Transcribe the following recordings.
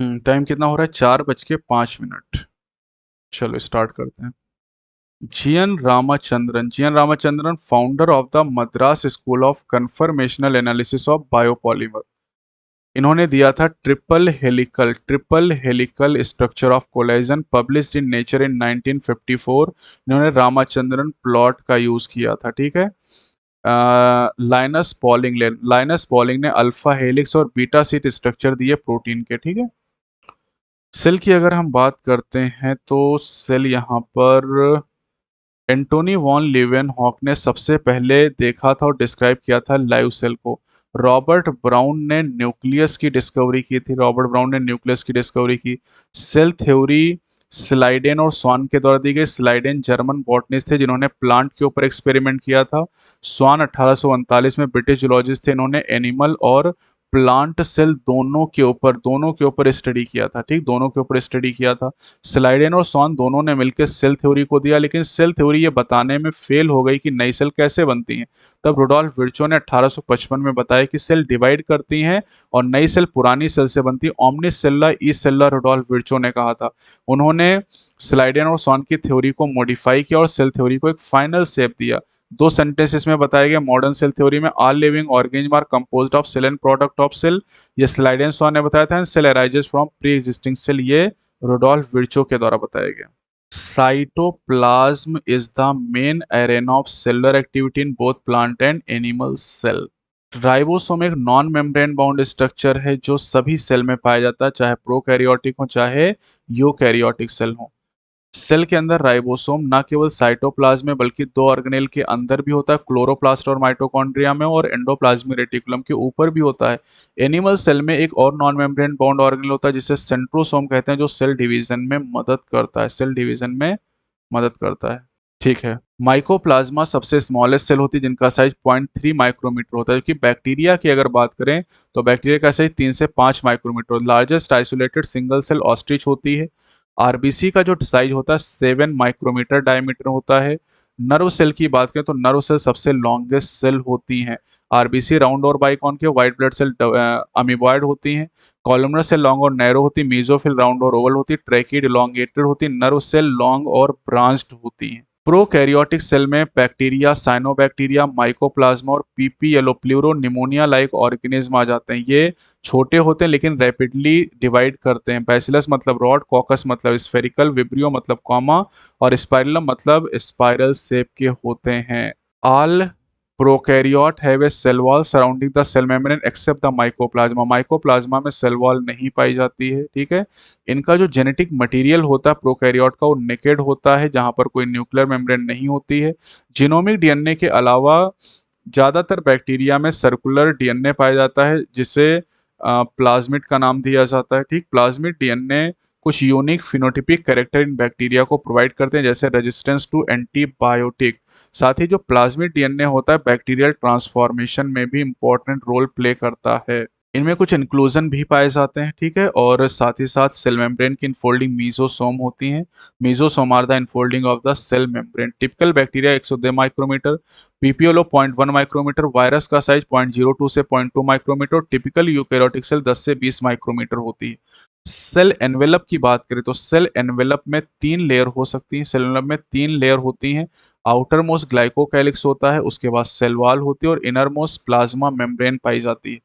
Time कितना हो रहा है? 4:05। चलो स्टार्ट करते हैं। G N Ramachandran founder of the Madras school of conformational analysis of biopolymer. इन्होंने दिया था triple helical structure of collagen, published in nature in 1954। इन्होंने रामाचंद्रन प्लॉट का यूज किया था, ठीक है। लाइनस पॉलिंग ने अल्फा हेलिक्स और बीटा सीट स्ट्रक्चर दिए प्रोटीन के, ठीक है। सेल की अगर हम बात करते हैं तो सेल यहाँ पर एंटोनी वॉन लीवेनहॉक ने सबसे पहले देखा था और डिस्क्राइब किया था लाइव सेल को। रॉबर्ट ब्राउन ने न्यूक्लियस की डिस्कवरी की। सेल थ्योरी स्लाइडेन और स्वान के द्वारा दी गई। स्लाइडेन जर्मन बॉटनिस्ट थे जिन्होंने प्लांट के ऊपर एक्सपेरिमेंट किया था। स्वान 1839 में ब्रिटिश जूलॉजिस्ट थे, इन्होंने एनिमल और प्लांट सेल दोनों के ऊपर स्टडी किया था, ठीक, दोनों के ऊपर स्टडी किया था। स्लाइडेन और स्वान दोनों ने मिलकर सेल थ्योरी को दिया, लेकिन सेल थ्योरी ये बताने में फेल हो गई कि नई सेल कैसे बनती हैं। तब रुडोल्फ विर्चो ने 1855 में बताया कि सेल डिवाइड करती हैं और नई सेल पुरानी सेल से बनती है। ऑमनिस सेल्ला ई सेल्ला, रुडोल्फ विर्चो ने कहा था। उन्होंने स्लाइडेन और स्वान की थ्योरी को मॉडिफाई किया और सेल थ्योरी को एक फाइनल शेप दिया। दो सेंटेंस इसमें बताया गया। मॉडर्न सेल थ्योरी में all living organism are composed of cell and product of cell, ये स्लाइडेन स्वान ने बताया था। Cell arises from pre existing cell, ये रुडोल्फ विर्चो के द्वारा बताया गया। Cytoplasm is the main arena of cellular activity in both plant and animal cell. Ribosome एक नॉन मेम्ब्रेन बाउंड स्ट्रक्चर है जो सभी सेल में पाया जाता है, चाहे प्रोकैरियोटिक हो चाहे यूकैरियोटिक सेल हो। सेल के अंदर राइबोसोम न केवल साइटोप्लाज्म में बल्कि दो ऑर्गेनेल के अंदर भी होता है, क्लोरोप्लास्ट और माइटोकॉन्ड्रिया में, और एंडोप्लाज्मिक रेटिकुलम के ऊपर भी होता है। एनिमल सेल में एक और नॉन मेम्ब्रेन बाउंड ऑर्गेनेल होता है जिसे सेंट्रोसोम कहते हैं, जो सेल डिवीजन में मदद करता है, सेल डिवीजन में मदद करता है, ठीक है। माइकोप्लाज्मा सबसे स्मॉलेस्ट सेल होती है जिनका साइज 0.3 माइक्रोमीटर होता है, क्योंकि बैक्टीरिया की अगर बात करें तो बैक्टीरिया का साइज 3 से 5 micrometre. Largest isolated single cell ostrich होती है। आरबीसी का जो साइज होता है 7 माइक्रोमीटर डायमीटर होता है। नर्व सेल की बात करें तो नर्व सेल सबसे लॉन्गेस्ट सेल होती हैं। आरबीसी राउंड और biconcave, white blood cell amoeboid होती हैं। कॉलमनर सेल लॉन्ग और नैरो होती, मीजोफिल राउंड और ओवल होती, ट्रैकिड इलोंगेटेड होती, नर्व सेल लॉन्ग और ब्रांच्ड होती हैं। प्रोकैरियोटिक सेल में बैक्टीरिया, साइनोबैक्टीरिया, माइकोप्लाज्मा और PPLO pleuro pneumonia like organism आ जाते हैं। ये छोटे होते हैं लेकिन रैपिडली डिवाइड करते हैं। बैसिलस मतलब रॉड, कॉकस मतलब स्फेरिकल, विब्रियो मतलब कॉमा और स्पाइरलम मतलब स्पाइरल शेप के होते हैं। All prokaryote have a cell wall surrounding the cell membrane except the mycoplasma. Mycoplasma में सेल वॉल नहीं पाई जाती है, ठीक है। इनका जो जेनेटिक मटेरियल होता है प्रोकैरियोट का, वो नेकेड होता है जहां पर कोई न्यूक्लियर मेम्ब्रेन नहीं होती है। जीनोमिक डीएनए के अलावा ज़्यादातर बैक्टीरिया में सर्कुलर डीएनए पाया जाता है जिसे प्लाज्मिड का नाम दिया जाता है, ठीक। प्लाज्मिड डीएनए कुछ unique phenotypic character in bacteria को प्रोवाइड करते हैं, जैसे रेजिस्टेंस टू एंटीबायोटिक। साथ ही जो प्लाज्मिड डीएनए होता है बैक्टीरियल ट्रांसफॉर्मेशन में भी इंपॉर्टेंट रोल प्ले करता है। इनमें कुछ इंक्लूजन भी पाए जाते हैं, ठीक है। और साथ ही साथ सेल मेम्ब्रेन की इनफोल्डिंग मीजोसोम होती हैं। Mesosome are the infolding of the cell membrane. Typical bacteria 102 micrometer, PPLO 0.1 micrometer, virus का साइज 0.02 से 0.2 माइक्रोमीटर, टिपिकल यूकैरियोटिक सेल 10 से 20 माइक्रोमीटर होती है। सेल एनवेलप की बात करें तो सेल एनवेलप में 3 लेयर हो सकती हैं। सेल एनवेलप में 3 लेयर होती हैं। आउटर मोस्ट ग्लाइकोकैलिक्स होता है, उसके बाद सेल वॉल होती है और इनर मोस्ट प्लाज्मा मेम्ब्रेन पाई जाती है।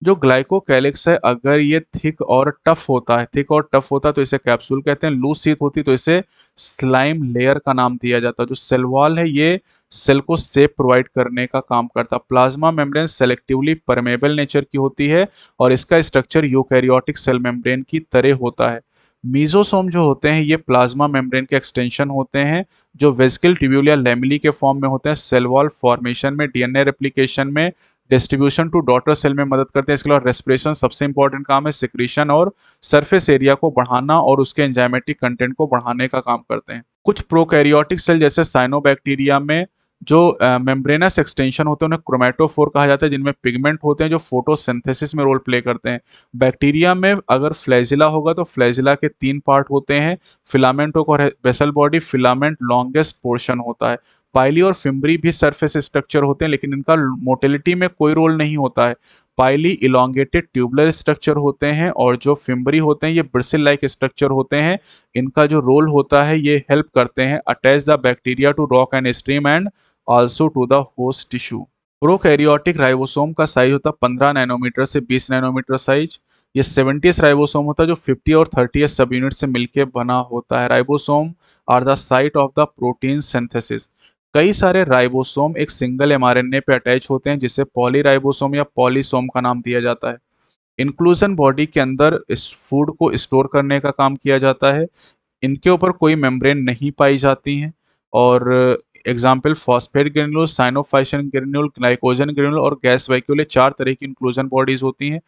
जो ग्लाइकोकैलिक्स है अगर ये थिक और टफ होता है तो इसे कैप्सूल कहते हैं। लूज शीथ होती तो इसे स्लाइम लेयर का नाम दिया जाता है। जो सेल वॉल है ये सेल को शेप प्रोवाइड करने का काम करता है। Plasma membrane selectively permeable nature की होती है और इसका स्ट्रक्चर यूकैरियोटिक सेल मेम्ब्रेन की तरह होता है। मीजोसोम जो होते हैं ये प्लाज्मा मेम्ब्रेन के एक्सटेंशन होते हैं जो वेसिकल ट्यूब्यूल या लैमेली के फॉर्म में होते हैं। सेल वॉल फॉर्मेशन में, डीएनए रेप्लिकेशन में, डिस्ट्रीब्यूशन टू डॉटर सेल में मदद करते हैं। इसके अलावा रेस्पिरेशन सबसे इंपॉर्टेंट काम है। सिक्रीशन और सरफेस एरिया को बढ़ाना और उसके एंजाइमेटिक कंटेंट को बढ़ाने का काम करते हैं। कुछ प्रोकैरियोटिक सेल जैसे साइनोबैक्टीरिया में जो मेम्ब्रेनस एक्सटेंशन होते हैं उन्हें क्रोमेटोफोर कहा जाता है, जिनमें पिगमेंट होते हैं जो फोटोसिंथेसिस में रोल प्ले करते हैं। बैक्टीरिया में अगर फ्लैजिला होगा तो फ्लैजिला के 3 पार्ट होते हैं, फिलामेंट और basal body. Filament longest portion होता है। पाइली और फिम्बरी भी सरफेस स्ट्रक्चर होते हैं, लेकिन इनका मोटिलिटी में कोई रोल नहीं होता है। पाइली इलोंगेटेड ट्यूबुलर स्ट्रक्चर होते हैं और जो फिम्बरी होते हैं ये ब्रिसिल लाइक स्ट्रक्चर होते हैं। इनका जो रोल होता है ये हेल्प करते हैं attach the bacteria to rock and stream and also to the host tissue. Prokaryotic ribosome का साइज होता है 15 नैनोमीटर से 20 नैनोमीटर साइज। ये 70 राइबोसोम होता है जो 50 और 30 सब यूनिट से मिलकर बना होता है। Ribosome are the site of the protein synthesis. कई सारे राइबोसोम एक सिंगल एमआरएनए पे अटैच होते हैं जिसे पॉलीराइबोसोम या पॉलीसोम का नाम दिया जाता है। इंक्लूजन बॉडी के अंदर इस फूड को स्टोर करने का काम किया जाता है। इनके ऊपर कोई मेम्ब्रेन नहीं पाई जाती हैं। और example phosphate granule, cyanophycin granule, glycogen granule और गैस वैक्यूल, ये 4 तरह की इंक्लूजन बॉडीज होती हैं।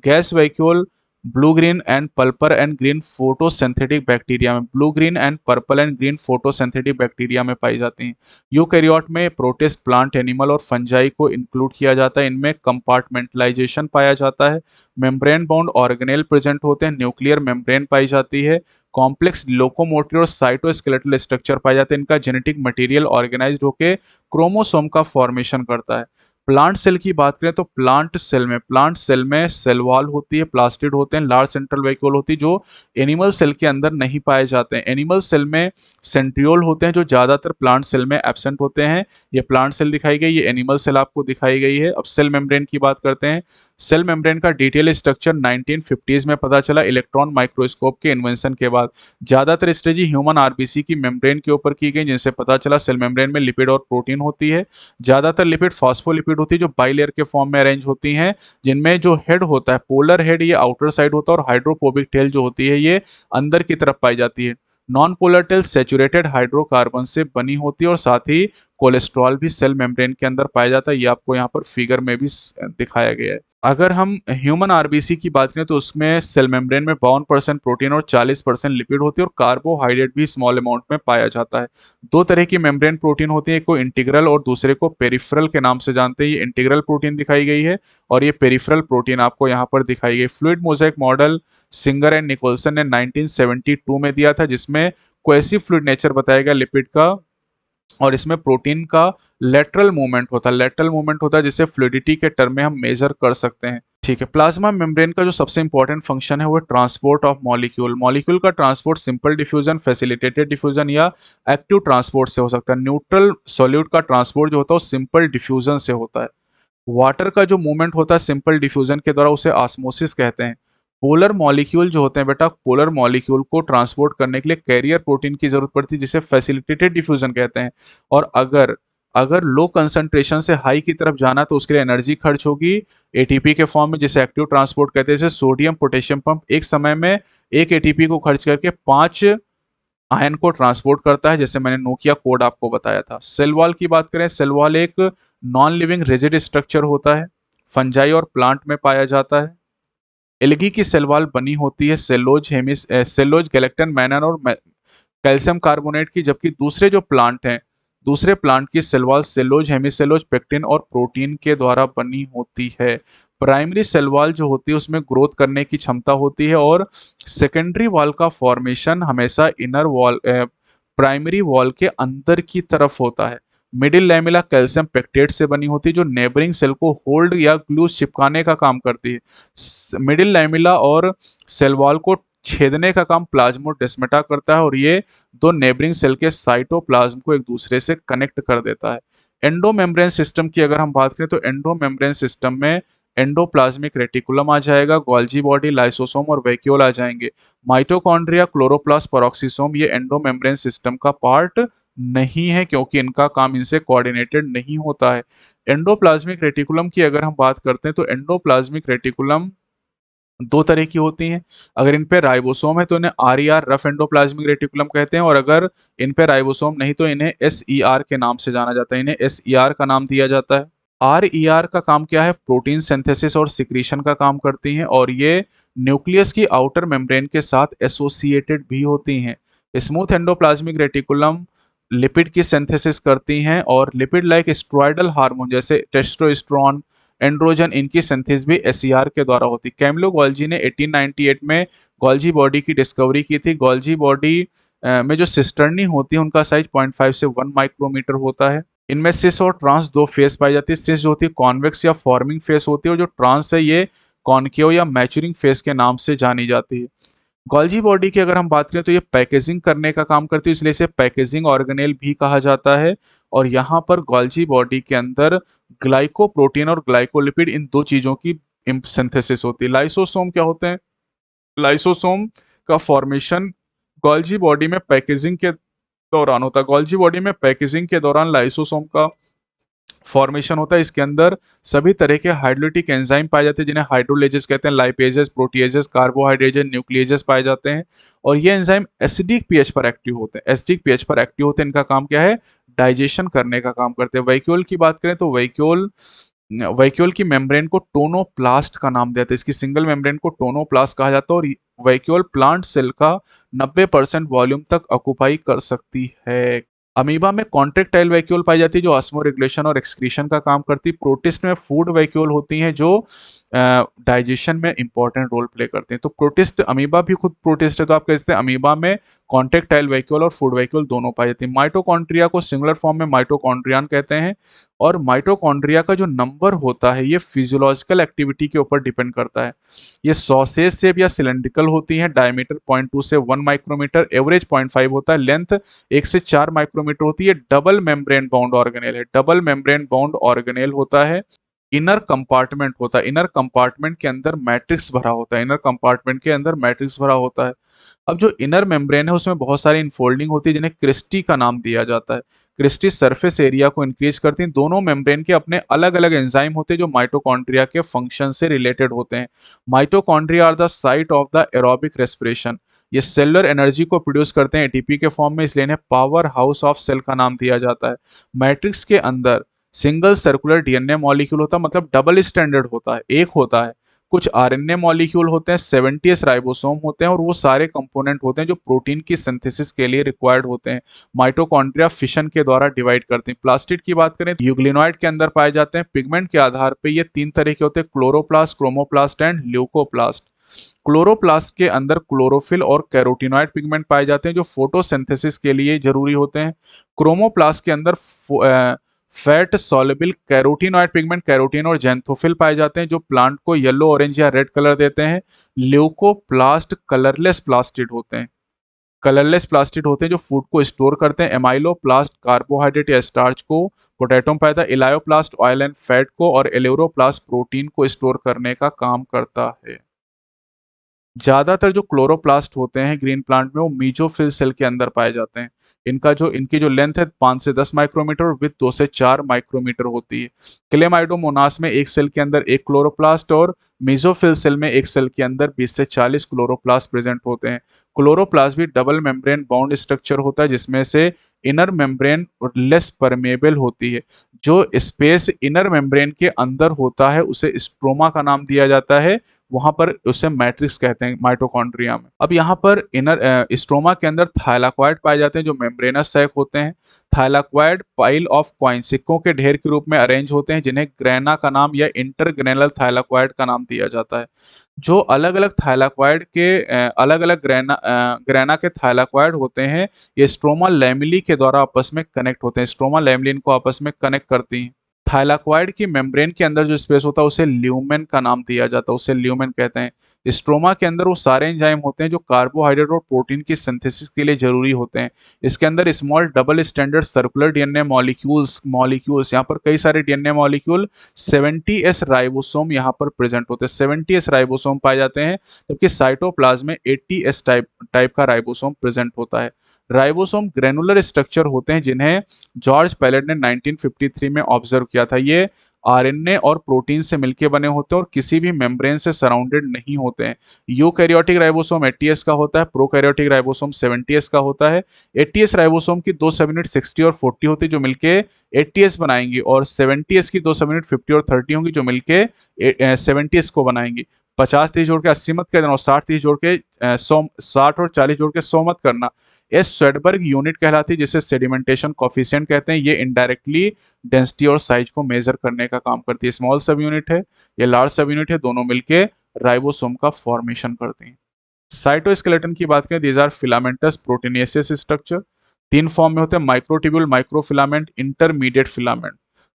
Gas vacuole blue green and purple and green photosynthetic bacteria में, blue green and purple and green photosynthetic bacteria में पाई जाती हैं। यूकैरियोट में प्रोटिस्ट, प्लांट, एनिमल और फंजाई को इंक्लूड किया जाता है। इनमें कंपार्टमेंटलाइजेशन पाया जाता है। मेम्ब्रेन बाउंड ऑर्गेनेल प्रेजेंट होते हैं। न्यूक्लियर मेम्ब्रेन पाई जाती है। कॉम्प्लेक्स लोकोमोटर और साइटोस्केलेटल स्ट्रक्चर पाए जाते हैं। इनका जेनेटिक मटेरियल ऑर्गेनाइज्ड होकर क्रोमोसोम का फॉर्मेशन करता है। प्लांट सेल की बात करें तो प्लांट सेल में सेल वॉल होती है, प्लास्टिड होते हैं, लार्ज सेंट्रल वैक्यूल होती है जो एनिमल सेल के अंदर नहीं पाए जाते हैं। एनिमल सेल में सेंट्रियोल होते हैं जो ज्यादातर प्लांट सेल में एब्सेंट होते हैं। ये प्लांट सेल दिखाई गई, ये एनिमल सेल आपको दिखाई गई है। अब सेल मेम्ब्रेन की बात करते हैं। सेल मेम्ब्रेन का डिटेल स्ट्रक्चर 1950s में पता चला इलेक्ट्रॉन माइक्रोस्कोप के इन्वेंशन के बाद। ज्यादातर स्टडी ह्यूमन आरबीसी की मेम्ब्रेन के ऊपर की गई जिनसे पता चला सेल मेम्ब्रेन में लिपिड और प्रोटीन होती है। ज्यादातर लिपिड फॉस्फोलिपिड होती है जो बाइलेयर के फॉर्म में अरेंज होती हैं, जिनमें जो हेड होता है पोलर हेड ये आउटर साइड होता है और हाइड्रोफोबिक टेल जो होती है ये अंदर की तरफ पाई जाती है। Non polar tail saturated hydrocarbon से बनी होती है और साथ ही कोलेस्ट्रॉल भी सेल मेम्ब्रेन के अंदर पाया जाता है। ये आपको यहाँ पर फिगर में भी दिखाया गया है। अगर हम ह्यूमन आरबीसी की बात करें तो उसमें सेल मेम्ब्रेन में 52% प्रोटीन और 40% लिपिड होती है और कार्बोहाइड्रेट भी स्मॉल अमाउंट में पाया जाता है। 2 तरह की मेम्ब्रेन प्रोटीन होती है, एक को इंटीग्रल और दूसरे को पेरिफेरल के नाम से जानते हैं। ये इंटीग्रल प्रोटीन दिखाई गई है और ये पेरिफेरल प्रोटीन आपको यहाँ पर दिखाई गई। Fluid mosaic model Singer and Nicolson ने 1972 में दिया था जिसमें कोएसिव फ्लूइड नेचर बताया गया लिपिड का, और इसमें प्रोटीन का लेटरल मूवमेंट होता है जिसे फ्लूइडिटी के टर्म में हम मेजर कर सकते हैं। ठीक है, प्लाज्मा मेम्ब्रेन का जो सबसे इंपॉर्टेंट फंक्शन है वो ट्रांसपोर्ट ऑफ मॉलिक्यूल का transport simple diffusion, facilitated diffusion या एक्टिव ट्रांसपोर्ट से हो सकता है। न्यूट्रल सॉल्यूट का ट्रांसपोर्ट जो होता है वो सिंपल डिफ्यूजन से होता है। वाटर का जो मूवमेंट होता है सिंपल डिफ्यूजन के द्वारा उसे ऑस्मोसिस कहते हैं। पोलर मॉलिक्यूल जो होते हैं बेटा, पोलर मॉलिक्यूल को ट्रांसपोर्ट करने के लिए कैरियर प्रोटीन की जरूरत पड़ती है जिसे फैसिलिटेटेड डिफ्यूजन कहते हैं। और अगर अगर लो कंसंट्रेशन से हाई की तरफ जाना तो उसके लिए एनर्जी खर्च होगी एटीपी के फॉर्म में जिसे एक्टिव ट्रांसपोर्ट कहते हैं। जैसे सोडियम पोटेशियम पंप एक समय में एक एटीपी को खर्च करके 5 आयन को ट्रांसपोर्ट करता है, जैसे मैंने नोकिया कोड आपको बताया था। सेल वॉल की बात करें, सेल वॉल एक नॉन लिविंग रिजिड स्ट्रक्चर होता है, फंजाई और प्लांट में पाया जाता है। एल्गी की सेल वॉल बनी होती है सेलोज गैलेक्टन मैनन और कैल्शियम कार्बोनेट की, जबकि दूसरे प्लांट की सेल वॉल सेलोज, हेमिसेलोज, पेक्टिन और प्रोटीन के द्वारा बनी होती है। प्राइमरी सेल वॉल जो होती है उसमें ग्रोथ करने की क्षमता होती है और सेकेंडरी वॉल का फॉर्मेशन हमेशा इनर वॉल प्राइमरी वॉल के अंदर की तरफ होता है। मिडिल लैमेला कैल्शियम पेक्टेट से बनी होती है जो नेबरिंग सेल को होल्ड या ग्लूज चिपकाने का काम करती है। मिडिल लैमेला और सेल वॉल को छेदने का काम प्लाज्मोडेस्माटा करता है और ये दो नेबरिंग सेल के साइटोप्लाज्म को एक दूसरे से कनेक्ट कर देता है। एंडोमेम्ब्रेन सिस्टम की अगर हम बात करें तो एंडोमेम्ब्रेन सिस्टम में एंडोप्लाज्मिक रेटिकुलम आ जाएगा, गोल्जी बॉडी, लाइसोसोम और वैक्यूल आ जाएंगे। माइटोकॉन्ड्रिया, क्लोरोप्लास्ट, पेरोक्सिसोम ये एंडोमेम्ब्रेन सिस्टम का पार्ट नहीं है क्योंकि इनका काम इनसे कोऑर्डिनेटेड नहीं होता है। एंडोप्लाज्मिक रेटिकुलम की अगर हम बात करते हैं तो एंडोप्लाज्मिक रेटिकुलम 2 तरह की होती हैं। अगर इन पे राइबोसोम है तो इन्हें आरईआर रफ एंडोप्लाज्मिक रेटिकुलम कहते हैं और अगर इन पे राइबोसोम नहीं तो इन्हें एसईआर के नाम से जाना जाता है। इन्हें एसईआर का नाम दिया जाता है। आरईआर का काम क्या है? प्रोटीन सिंथेसिस और सिक्रीशन का काम करती हैं और ये न्यूक्लियस की आउटर मेम्ब्रेन के साथ एसोसिएटेड भी होती हैं। स्मूथ एंडोप्लाज्मिक रेटिकुलम लिपिड की सिंथेसिस करती हैं और लिपिड लाइक स्टेरॉयडल हार्मोन जैसे टेस्टोस्टेरोन, एंड्रोजन, इनकी सिंथेसिस भी एसईआर के द्वारा होती। कैमिलो गोल्जी ने 1898 में गोल्जी बॉडी की डिस्कवरी की थी। गोल्जी बॉडी में जो सिस्टर्नी होती है उनका साइज 0.5 से 1 माइक्रोमीटर होता है। इनमें सिस और ट्रांस दो फेस पाई जाती है। सिस जो होती है कॉन्वेक्स या फॉर्मिंग फेस होती है, और जो ट्रांस है ये कॉनकेव या मैच्योरिंग फेस के नाम से जानी जाती है। गोल्जी बॉडी की अगर हम बात करें तो ये पैकेजिंग करने का काम करती है, इसलिए इसे पैकेजिंग ऑर्गेनेल भी कहा जाता है। और यहाँ पर गोल्जी बॉडी के अंदर ग्लाइकोप्रोटीन और ग्लाइकोलिपिड इन दो चीजों की सिंथेसिस होती है। लाइसोसोम क्या होते हैं? लाइसोसोम का फॉर्मेशन गोल्जी बॉडी में पैकेजिंग के दौरान होता है। गोल्जी बॉडी में पैकेजिंग के दौरान लाइसोसोम का फॉर्मेशन होता है। इसके अंदर सभी तरह के हाइड्रोलिटिक एंजाइम पाए जाते हैं, जिन्हें हाइड्रोलेजेस कहते हैं। लाइपेजेस, प्रोटीएजेस, कार्बोहाइड्रेजेस, न्यूक्लिएजेस पाए जाते हैं। और ये एंजाइम एसिडिक पीएच पर एक्टिव होते हैं। एसिडिक पीएच पर एक्टिव होते हैं। इनका काम क्या है? डाइजेशन करने का काम करते हैं। वैक्यूल की बात करें तो वैक्यूल की मेम्ब्रेन को टोनोप्लास्ट का नाम दिया जाता है। इसकी सिंगल मेम्ब्रेन को टोनोप्लास्ट कहा जाता है। और वैक्यूल प्लांट सेल का 90% वॉल्यूम तक ऑक्युपाई कर सकती है। अमीबा में कॉन्ट्रेक्टाइल वैक्यूल पाई जाती है, जो ऑस्मो रेगुलेशन और एक्सक्रीशन का काम करती है। प्रोटिस्ट में फूड वैक्यूल होती हैं, जो डाइजेशन में इंपॉर्टेंट रोल प्ले करते हैं। तो प्रोटिस्ट, अमीबा भी खुद प्रोटिस्ट है, तो आप कह सकते हैं अमीबा में कॉन्ट्रेक्टाइल वैक्यूल और फूड वैक्यूल दोनों पाई जाती है। माइटोकॉन्ड्रिया को सिंगुलर फॉर्म में माइटोकॉन्ड्रियन कहते हैं। और माइटोकॉन्ड्रिया का जो नंबर होता है ये फिजियोलॉजिकल एक्टिविटी के ऊपर डिपेंड करता है। ये सॉसेज शेप या सिलेंड्रिकल होती हैं। डायमीटर 0.2 से 1 माइक्रोमीटर, एवरेज 0.5 होता है। लेंथ 1 से 4 माइक्रोमीटर होती है। डबल मेम्ब्रेन बाउंड ऑर्गेनेल है। डबल मेम्ब्रेन बाउंड ऑर्गेनेल होता है। इनर कंपार्टमेंट होता है। इनर कंपार्टमेंट के अंदर मैट्रिक्स भरा होता है। इनर कंपार्टमेंट के अंदर मैट्रिक्स भरा होता है। अब जो इनर मेम्ब्रेन है उसमें बहुत सारी इनफोल्डिंग होती है, जिन्हें क्रिस्टी का नाम दिया जाता है। क्रिस्टी सरफेस एरिया को इंक्रीज करती हैं। दोनों मेम्ब्रेन के अपने अलग अलग एंजाइम होते हैं, जो माइटोकॉन्ड्रिया के फंक्शन से रिलेटेड होते हैं। Mitochondria are the site of the aerobic respiration. ये सेलुलर एनर्जी को प्रोड्यूस करते हैं एटीपी के फॉर्म में, इसलिए इन्हें पावर हाउस ऑफ सेल का नाम दिया जाता है। मैट्रिक्स के अंदर सिंगल सर्कुलर डीएनए मॉलिक्यूल होता है, मतलब डबल स्टैंडर्ड होता है, एक होता है। कुछ आरएनए मॉलिक्यूल होते हैं, 70s राइबोसोम होते हैं, और वो सारे कंपोनेंट होते हैं जो प्रोटीन की सिंथेसिस के लिए रिक्वायर्ड होते हैं। माइटोकॉन्ड्रिया फिशन के द्वारा डिवाइड करते हैं। प्लास्टिड की बात करें तो यूग्लिनॉइड के अंदर पाए जाते हैं। पिगमेंट के आधार पे ये 3 तरह के होते हैं: chloroplast, chromoplast and leucoplast. Chloroplast के अंदर क्लोरोफिल और कैरोटिनॉइड पिगमेंट पाए जाते हैं, जो फोटोसिंथेसिस के लिए जरूरी होते हैं। क्रोमोप्लास्ट के अंदर fat soluble carotenoid pigment, carotene और जेंथोफिल पाए जाते हैं, जो प्लांट को येलो, ऑरेंज या रेड कलर देते हैं। ल्यूकोप्लास्ट कलरलेस प्लास्टिड होते हैं। कलरलेस प्लास्टिड होते हैं जो फूड को स्टोर करते हैं। एमाइलोप्लास्ट कार्बोहाइड्रेट या स्टार्च को, पोटैटो में पाया था। इलायोप्लास्ट ऑयल एंड फैट को, और एलेरोप्लास्ट प्रोटीन को स्टोर करने का काम करता है। ज्यादातर जो क्लोरोप्लास्ट होते हैं ग्रीन प्लांट में, वो मीजोफिल सेल के अंदर पाए जाते हैं। इनकी जो लेंथ है 5 से 10 माइक्रोमीटर और विड्थ 2 से 4 माइक्रोमीटर होती है। क्लेमाइडोमोनास में एक सेल के अंदर एक क्लोरोप्लास्ट, और मीजोफिल सेल में एक सेल के अंदर 20 से 40 क्लोरोप्लास्ट प्रेजेंट होते हैं। क्लोरोप्लास्ट भी डबल मेम्ब्रेन बाउंड स्ट्रक्चर होता है, जिसमें से इनर मेम्ब्रेन लेस परमेबल होती है। जो स्पेस इनर मेम्ब्रेन के अंदर होता है उसे स्ट्रोमा का नाम दिया जाता है। वहां पर उसे मैट्रिक्स कहते हैं माइटोकॉन्ड्रिया में। अब यहाँ पर इनर स्ट्रोमा के अंदर थाइलाकॉइड पाए जाते हैं, जो मेम्ब्रेनस सैक होते हैं। थाइलाकॉइड पाइल ऑफ कॉइन, सिक्कों के ढेर के रूप में अरेंज होते हैं, जिन्हें ग्रेना का नाम या इंटरग्रेनल थाइलाकॉइड का नाम दिया जाता है। जो अलग अलग थाइलाकॉइड के अलग अलग ग्रेना के थाइलाकॉइड होते हैं, ये स्ट्रोमा लैमेली के द्वारा आपस में कनेक्ट होते हैं। स्ट्रोमा लैमेली इनको आपस में कनेक्ट करती हैं। थाइलाकॉइड की मेम्ब्रेन के अंदर जो स्पेस होता है उसे ल्यूमेन का नाम दिया जाता है, उसे ल्यूमेन कहते हैं। स्ट्रोमा के अंदर वो सारे एंजाइम होते हैं जो कार्बोहाइड्रेट और प्रोटीन की सिंथेसिस के लिए जरूरी होते हैं। इसके अंदर small double standard circular DNA molecules यहाँ पर कई सारे डीएनए मॉलिक्यूल 70s राइबोसोम यहाँ पर प्रेजेंट होते हैं। 70s राइबोसोम पाए जाते हैं, जबकि साइटोप्लाज्म में 80s टाइप का राइबोसोम प्रेजेंट होता है। राइबोसोम ग्रेनुलर स्ट्रक्चर होते हैं, जिन्हें जॉर्ज पैलेट ने 1953 में ऑब्जर्व किया था। ये आरएनए और प्रोटीन से मिलकर बने होते हैं और किसी भी मेम्ब्रेन से सराउंडेड नहीं होते हैं। यूकैरियोटिक राइबोसोम 80s का होता है, प्रोकैरियोटिक राइबोसोम 70s का होता है। 80s राइबोसोम की 2 सब यूनिट 60 और 40 होती है, जो मिलके 80s बनाएंगी, और 70s की 2 सब यूनिट 50 और 30 होंगी, जो मिलके 70s को बनाएंगी। 50-30 जोड़ के 80 मत कर देना, और 60-30 जोड़ के 60 और 40 जोड़ के 100 मत करना। ये स्वेडबर्ग यूनिट कहलाती है, जिसे सेडिमेंटेशन कॉफिशिएंट कहते हैं। ये इनडायरेक्टली डेंसिटी और साइज को मेजर करने का काम करती है। स्मॉल सब यूनिट है, ये लार्ज सब यूनिट है, दोनों मिलके राइबोसोम का फॉर्मेशन करते हैं। साइटोस्केलेटन की बात करें, these are filamentous proteinaceous structure. 3 form में होते हैं, माइक्रोट्यूब्यूल, माइक्रोफिलामेंट, इंटरमीडिएट फिलामेंट।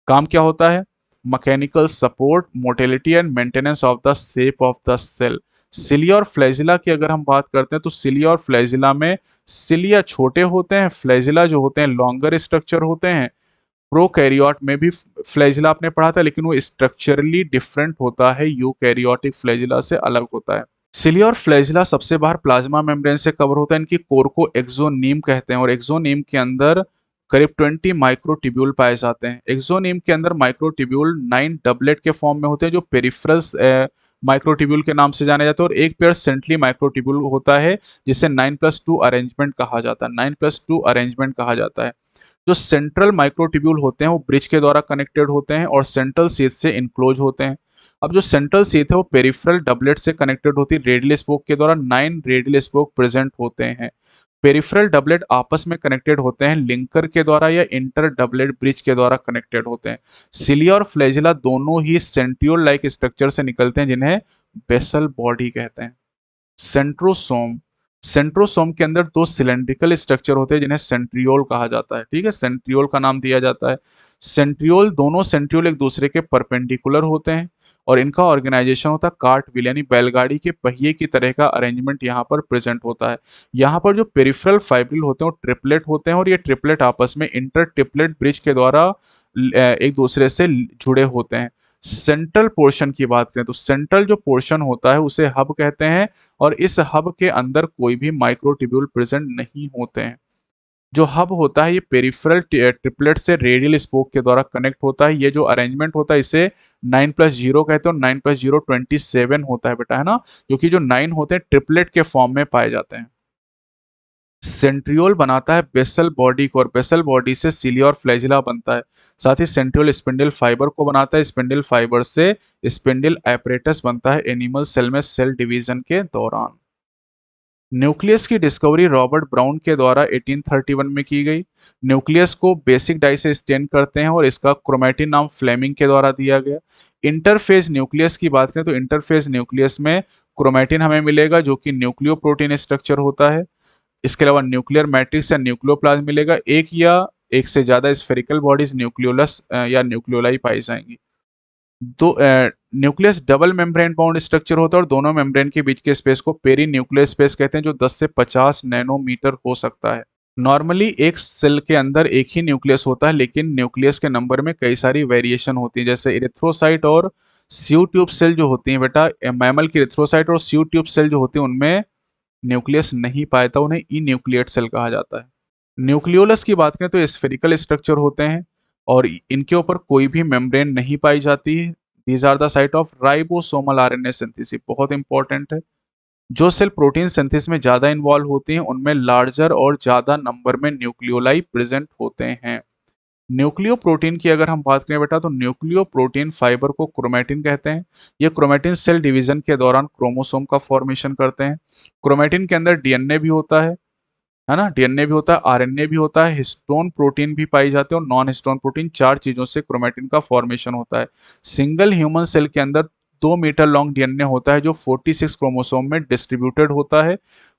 काम क्या होता है? Mechanical support, motility and maintenance of the shape of the cell. Cilia और फ्लैजिला की अगर हम बात करते हैं तो सिलिया और फ्लैजिला में सिलिया छोटे होते हैं, फ्लैजिला जो होते हैं लॉन्गर स्ट्रक्चर होते हैं। प्रोकैरियोट में भी फ्लैजिला आपने पढ़ा था, लेकिन वो स्ट्रक्चरली डिफरेंट होता है, यूकैरियोटिक फ्लैजिला से अलग होता है। सिलिया और फ्लैजिला सबसे बाहर प्लाज्मा मेम्ब्रेन से कवर होता है। इनकी कोर को एक्सोनीम कहते हैं और एक्सोनीम के अंदर करीब 20 माइक्रोट्यूब्यूल पाए जाते हैं। एक्सोनीम के अंदर माइक्रोट्यूब्यूल 9 डबलेट के फॉर्म में होते हैं जो पेरिफेरल माइक्रोट्यूब्यूल के नाम से जाने जाते हैं, और एक पेयर सेंट्रली माइक्रोट्यूब्यूल होता है जिसे 9+2 अरेंजमेंट कहा जाता है। 9+2 अरेंजमेंट कहा जाता है। जो सेंट्रल माइक्रोट्यूब्यूल होते हैं वो ब्रिज के द्वारा कनेक्टेड होते हैं और सेंट्रल शीथ से इनक्लोज होते हैं। अब जो सेंट्रल शीथ है वो पेरिफेरल डबलेट से कनेक्टेड होती है। रेडियल स्पोक के द्वारा 9 रेडियल स्पोक प्रेजेंट होते हैं। पेरिफेरल डबलेट आपस में कनेक्टेड होते हैं लिंकर के द्वारा या इंटर डबलेट ब्रिज के द्वारा कनेक्टेड होते हैं। सिलिया और फ्लैजिला दोनों ही सेंट्रियोल लाइक स्ट्रक्चर से निकलते हैं जिन्हें बेसल बॉडी कहते हैं। सेंट्रोसोम, सेंट्रोसोम के अंदर 2 सिलेंड्रिकल स्ट्रक्चर होते हैं जिन्हें सेंट्रियोल कहा जाता है। ठीक है, सेंट्रियोल का नाम दिया जाता है। सेंट्रियोल, दोनों सेंट्रियोल एक दूसरे के परपेंडिकुलर होते हैं और इनका ऑर्गेनाइजेशन होता है कार्ट व्हील, यानी बैलगाड़ी के पहिए की तरह का अरेंजमेंट यहाँ पर प्रेजेंट होता है। यहाँ पर जो पेरिफेरल फाइब्रिल होते हैं वो ट्रिपलेट होते हैं और ये ट्रिपलेट आपस में इंटर ट्रिपलेट ब्रिज के द्वारा एक दूसरे से जुड़े होते हैं। सेंट्रल पोर्शन की बात करें तो सेंट्रल जो पोर्शन होता है उसे हब कहते हैं और इस हब के अंदर कोई भी माइक्रोट्यूब्यूल प्रेजेंट नहीं होते हैं। जो हब होता है ये पेरिफेरल ट्रिपलेट से रेडियल स्पोक के द्वारा कनेक्ट होता है। ये जो अरेंजमेंट होता है इसे 9+0 कहते हैं और 9+0 27 होता है बेटा, है ना, क्योंकि जो 9 होते हैं ट्रिपलेट के फॉर्म में पाए जाते हैं। सेंट्रियोल बनाता है बेसल बॉडी को और बेसल बॉडी से सिलिया और फ्लैजिला बनता है। साथ ही सेंट्रियोल स्पिंडल फाइबर को बनाता है, स्पिंडल फाइबर से स्पिंडल एपरेटस बनता है एनिमल सेल में सेल डिवीजन के दौरान। न्यूक्लियस की डिस्कवरी रॉबर्ट ब्राउन के द्वारा 1831 में की गई। न्यूक्लियस को बेसिक डाई से स्टेन करते हैं और इसका क्रोमैटिन नाम फ्लेमिंग के द्वारा दिया गया। इंटरफेज न्यूक्लियस की बात करें तो इंटरफेज न्यूक्लियस में क्रोमैटिन हमें मिलेगा जो कि न्यूक्लियो प्रोटीन स्ट्रक्चर होता है। इसके अलावा न्यूक्लियर मैट्रिक्स या न्यूक्लियोप्लाज्म मिलेगा। एक या एक से ज्यादा स्फेरिकल बॉडीज न्यूक्लियोलस या न्यूक्लियोलाई पाई जाएंगी। दो nucleus double membrane bound structure होता है और दोनों मेम्ब्रेन के बीच के स्पेस को पेरी न्यूक्लियर स्पेस कहते हैं जो 10 से 50 नैनोमीटर हो सकता है। नॉर्मली एक सेल के अंदर एक ही न्यूक्लियस होता है, लेकिन न्यूक्लियस के नंबर में कई सारी वेरिएशन होती है। जैसे इरिथ्रोसाइट और स्यू ट्यूब सेल जो होती हैं बेटा, मैमल की इरिथ्रोसाइट और स्यू ट्यूब सेल जो होती हैं उनमें न्यूक्लियस नहीं पाया था, उन्हें ई न्यूक्लियेट सेल कहा जाता है। न्यूक्लियोलस की बात करें तो स्फेरिकल स्ट्रक्चर होते हैं और इनके ऊपर कोई भी मेम्ब्रेन नहीं पाई जाती। These are the site of ribosomal RNA synthesis, बहुत इंपॉर्टेंट है। जो सेल प्रोटीन सिंथेसिस में ज़्यादा इन्वॉल्व होती हैं उनमें लार्जर और ज़्यादा नंबर में न्यूक्लियोलाई प्रेजेंट होते हैं। न्यूक्लियो प्रोटीन की अगर हम बात करें बेटा तो न्यूक्लियो प्रोटीन फाइबर को क्रोमैटिन कहते हैं। ये क्रोमैटिन सेल डिवीजन के दौरान क्रोमोसोम का फॉर्मेशन करते हैं। क्रोमैटिन के अंदर डीएनए भी होता है ना, डीएनए भी होता है, आरएनए भी होता है, हिस्टोन प्रोटीन भी पाई जाते हैं और नॉन हिस्टोन प्रोटीन, 4 चीजों से क्रोमैटिन का फॉर्मेशन होता है। सिंगल ह्यूमन सेल के अंदर 2 मीटर लॉन्ग डीएनए होता है जो 46 क्रोमोसोम में डिस्ट्रीब्यूटेड होता है।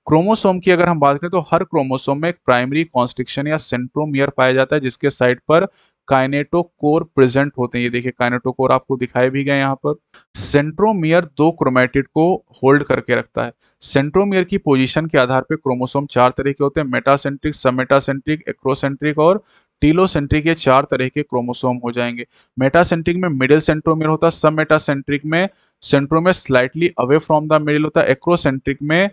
क्रोमोसोम की अगर हम बात करें तो हर क्रोमोसोम में एक प्राइमरी कॉन्स्ट्रिक्शन या सेंट्रोमियर पाया जाता है जिसके साइड पर काइनेटोकोर प्रेजेंट होते हैं। ये देखिए काइनेटोकोर आपको दिखाए भी गए यहाँ पर। सेंट्रोमियर 2 क्रोमैटिड को होल्ड करके रखता है। सेंट्रोमियर की पोजीशन के आधार पर क्रोमोसोम 4 तरह के होते हैं, मेटासेंट्रिक, सबमेटासेंट्रिक, एक्रोसेंट्रिक और टीलोसेंट्रिक। ये 4 तरह के क्रोमोसोम हो जाएंगे। मेटासेंट्रिक में मिडिल सेंट्रोमियर होता है, सबमेटासेंट्रिक में centromere slightly away from the middle होता है, एक्रोसेंट्रिक में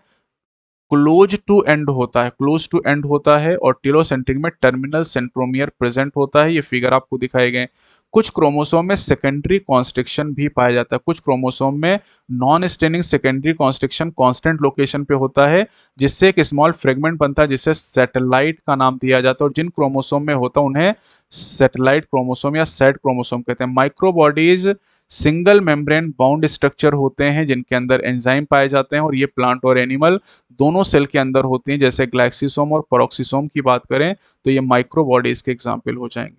क्लोज टू एंड होता है, क्लोज टू एंड होता है और टीलोसेंट्रिक में टर्मिनल सेंट्रोमियर प्रेजेंट होता है। ये फिगर आपको दिखाए गए। कुछ क्रोमोसोम में सेकेंडरी कॉन्स्ट्रिक्शन भी पाया जाता है। कुछ क्रोमोसोम में non staining secondary constriction constant location पे होता है जिससे एक स्मॉल फ्रेगमेंट बनता है जिसे सैटेलाइट का नाम दिया जाता है और जिन क्रोमोसोम में होता है उन्हें सैटेलाइट क्रोमोसोम या सैट क्रोमोसोम कहते हैं। Microbodies single membrane bound structure होते हैं जिनके अंदर एंजाइम पाए जाते हैं और ये प्लांट और एनिमल दोनों सेल के अंदर होती हैं। जैसे ग्लाइक्सिसोम और पेरोक्सिसोम की बात करें तो ये माइक्रोबॉडीज के एग्जाम्पल हो जाएंगे।